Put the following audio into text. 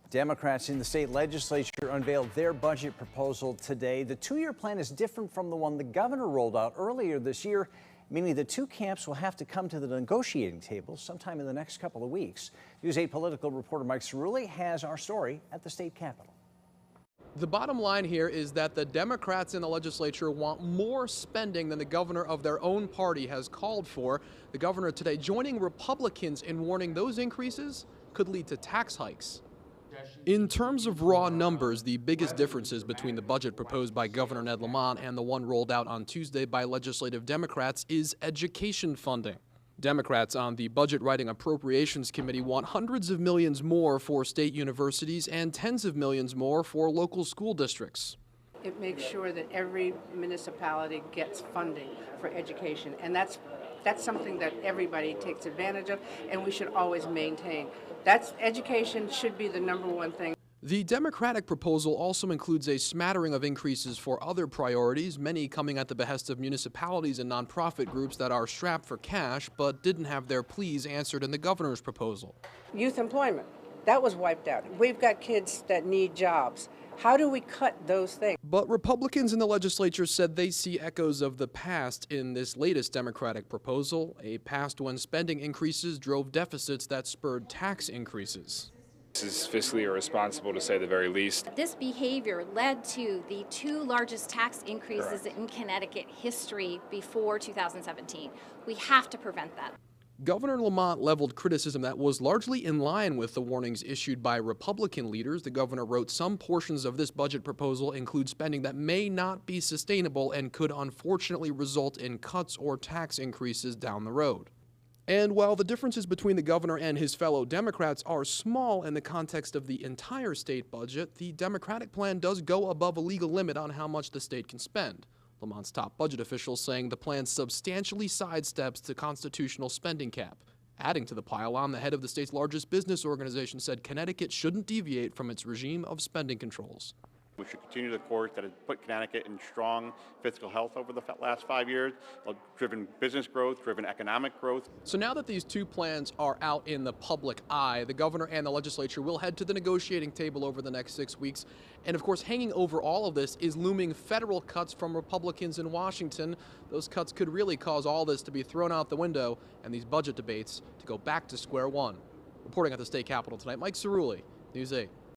Democrats in the state legislature unveiled their budget proposal today. The two-year plan is different from the one the governor rolled out earlier this year, meaning the two camps will have to come to the negotiating table sometime in the next couple of weeks. News 8 political reporter Mike Cerulli has our story at the state capitol. The bottom line here is that the Democrats in the legislature want more spending than the governor of their own party has called for. The governor today joining Republicans in warning those increases could lead to tax hikes. In terms of raw numbers, the biggest differences between the budget proposed by Governor Ned Lamont and the one rolled out on Tuesday by legislative Democrats is education funding. Democrats on the Budget Writing Appropriations Committee want hundreds of millions more for state universities and tens of millions more for local school districts. It makes sure that every municipality gets funding for education, and that's something that everybody takes advantage of, and we should always maintain. Education should be the number one thing. The Democratic proposal also includes a smattering of increases for other priorities, many coming at the behest of municipalities and nonprofit groups that are strapped for cash but didn't have their pleas answered in the governor's proposal. Youth employment, that was wiped out. We've got kids that need jobs. How do we cut those things? But Republicans in the legislature said they see echoes of the past in this latest Democratic proposal, a past when spending increases drove deficits that spurred tax increases. This is fiscally irresponsible, to say the very least. This behavior led to the two largest tax increases in Connecticut history before 2017. We have to prevent that. Governor Lamont leveled criticism that was largely in line with the warnings issued by Republican leaders. The governor wrote some portions of this budget proposal include spending that may not be sustainable and could unfortunately result in cuts or tax increases down the road. And while the differences between the governor and his fellow Democrats are small in the context of the entire state budget, the Democratic plan does go above a legal limit on how much the state can spend. Lamont's top budget officials saying the plan substantially sidesteps the constitutional spending cap. Adding to the pile, the head of the state's largest business organization said Connecticut shouldn't deviate from its regime of spending controls. We should continue the course that has put Connecticut in strong fiscal health over the last 5 years, driven business growth, driven economic growth. So now that these two plans are out in the public eye, the governor and the legislature will head to the negotiating table over the next 6 weeks. And of course, hanging over all of this is looming federal cuts from Republicans in Washington. Those cuts could really cause all this to be thrown out the window and these budget debates to go back to square one. Reporting at the state capitol tonight, Mike Cerulli, News 8.